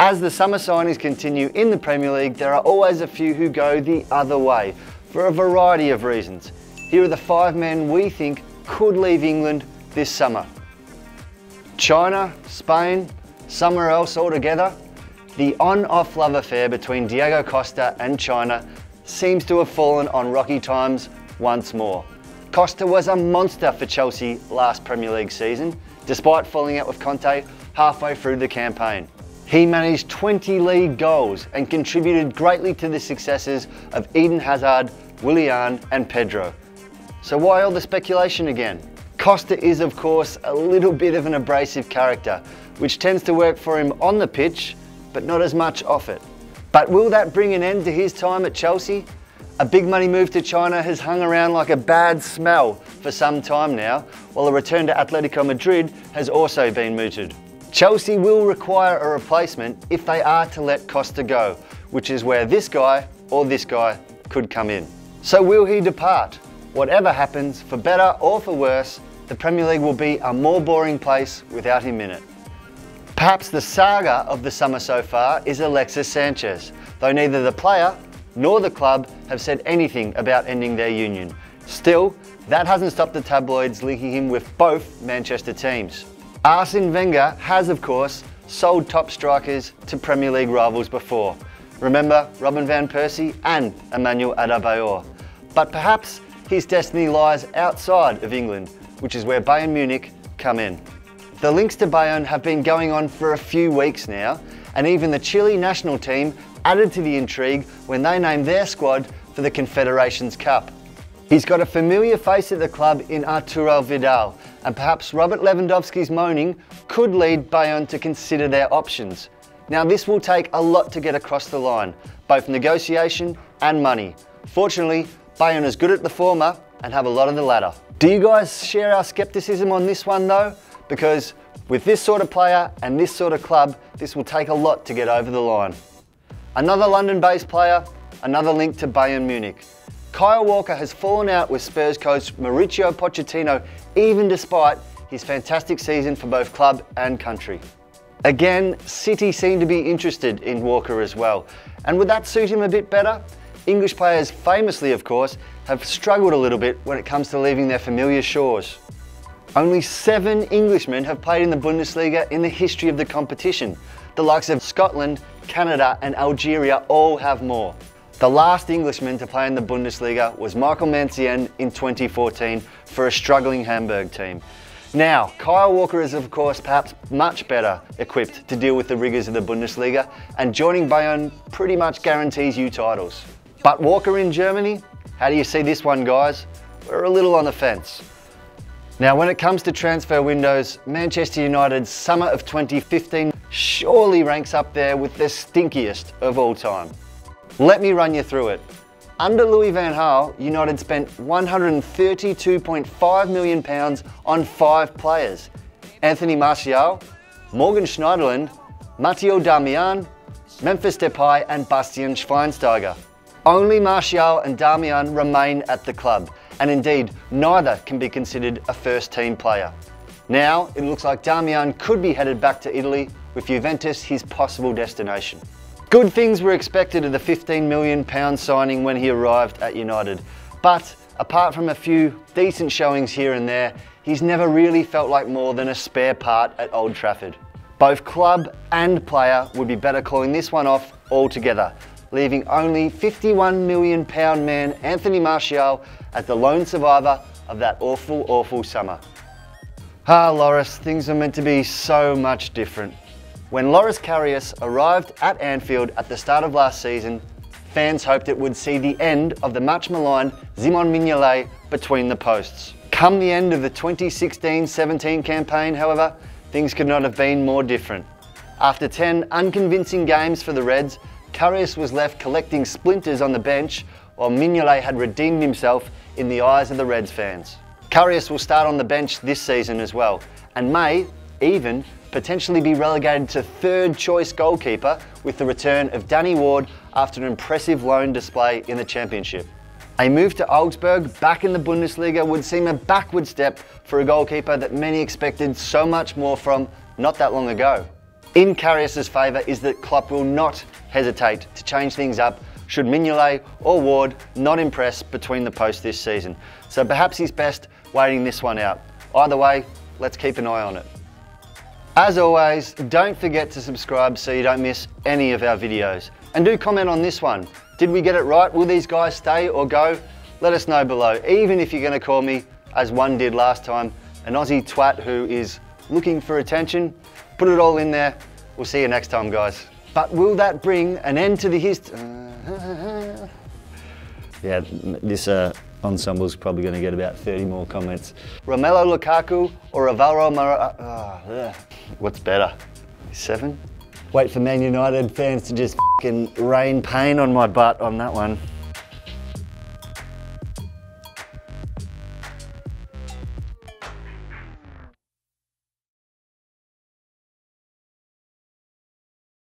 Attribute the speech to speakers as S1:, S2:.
S1: As the summer signings continue in the Premier League, there are always a few who go the other way for a variety of reasons. Here are the 5 men we think could leave England this summer. China, Spain, somewhere else altogether. The on-off love affair between Diego Costa and China seems to have fallen on rocky times once more. Costa was a monster for Chelsea last Premier League season, despite falling out with Conte halfway through the campaign. He managed 20 league goals and contributed greatly to the successes of Eden Hazard, Willian and Pedro. So why all the speculation again? Costa is of course a little bit of an abrasive character, which tends to work for him on the pitch, but not as much off it. But will that bring an end to his time at Chelsea? A big money move to China has hung around like a bad smell for some time now, while a return to Atletico Madrid has also been mooted. Chelsea will require a replacement if they are to let Costa go, which is where this guy or this guy could come in. So will he depart? Whatever happens, for better or for worse, the Premier League will be a more boring place without him in it. Perhaps the saga of the summer so far is Alexis Sanchez, though neither the player nor the club have said anything about ending their union. Still, that hasn't stopped the tabloids linking him with both Manchester teams. Arsene Wenger has, of course, sold top strikers to Premier League rivals before. Remember Robin van Persie and Emmanuel Adebayor. But perhaps his destiny lies outside of England, which is where Bayern Munich come in. The links to Bayern have been going on for a few weeks now, and even the Chile national team added to the intrigue when they named their squad for the Confederations Cup. He's got a familiar face at the club in Arturo Vidal, and perhaps Robert Lewandowski's moaning could lead Bayern to consider their options. Now this will take a lot to get across the line, both negotiation and money. Fortunately, Bayern is good at the former and have a lot of the latter. Do you guys share our skepticism on this one though? Because with this sort of player and this sort of club, this will take a lot to get over the line. Another London-based player, another link to Bayern Munich. Kyle Walker has fallen out with Spurs coach Mauricio Pochettino, even despite his fantastic season for both club and country. Again, City seem to be interested in Walker as well. And would that suit him a bit better? English players famously, of course, have struggled a little bit when it comes to leaving their familiar shores. Only 7 Englishmen have played in the Bundesliga in the history of the competition. The likes of Scotland, Canada and Algeria all have more. The last Englishman to play in the Bundesliga was Michael Mancien in 2014 for a struggling Hamburg team. Now, Kyle Walker is of course perhaps much better equipped to deal with the rigours of the Bundesliga, and joining Bayern pretty much guarantees you titles. But Walker in Germany? How do you see this one, guys? We're a little on the fence. Now, when it comes to transfer windows, Manchester United's summer of 2015 surely ranks up there with the stinkiest of all time. Let me run you through it. Under Louis van Gaal, United spent £132.5 million on 5 players. Anthony Martial, Morgan Schneiderlin, Matteo Darmian, Memphis Depay and Bastian Schweinsteiger. Only Martial and Darmian remain at the club, and indeed neither can be considered a first team player. Now it looks like Darmian could be headed back to Italy, with Juventus his possible destination. Good things were expected of the £15 million signing when he arrived at United, but apart from a few decent showings here and there, he's never really felt like more than a spare part at Old Trafford. Both club and player would be better calling this one off altogether, leaving only £51 million man Anthony Martial as the lone survivor of that awful summer. Ah, Loris, things are meant to be so much different. When Loris Karius arrived at Anfield at the start of last season, fans hoped it would see the end of the much maligned Simon Mignolet between the posts. Come the end of the 2016-17 campaign, however, things could not have been more different. After 10 unconvincing games for the Reds, Karius was left collecting splinters on the bench, while Mignolet had redeemed himself in the eyes of the Reds fans. Karius will start on the bench this season as well, and may even potentially be relegated to third choice goalkeeper with the return of Danny Ward after an impressive loan display in the Championship. A move to Augsburg back in the Bundesliga would seem a backward step for a goalkeeper that many expected so much more from not that long ago. in Karius' favour is that Klopp will not hesitate to change things up should Mignolet or Ward not impress between the posts this season. So perhaps he's best waiting this one out. Either way, let's keep an eye on it. As always, don't forget to subscribe so you don't miss any of our videos. And do comment on this one. Did we get it right? Will these guys stay or go? Let us know below, even if you're going to call me, as one did last time, an Aussie twat who is looking for attention. Put it all in there. We'll see you next time, guys. But will that bring an end to the history? Yeah, this ensemble's probably going to get about 30 more comments. Romelu Lukaku or Alvaro Morata? What's better? 7? Wait for Man United fans to just f***ing rain pain on my butt on that one.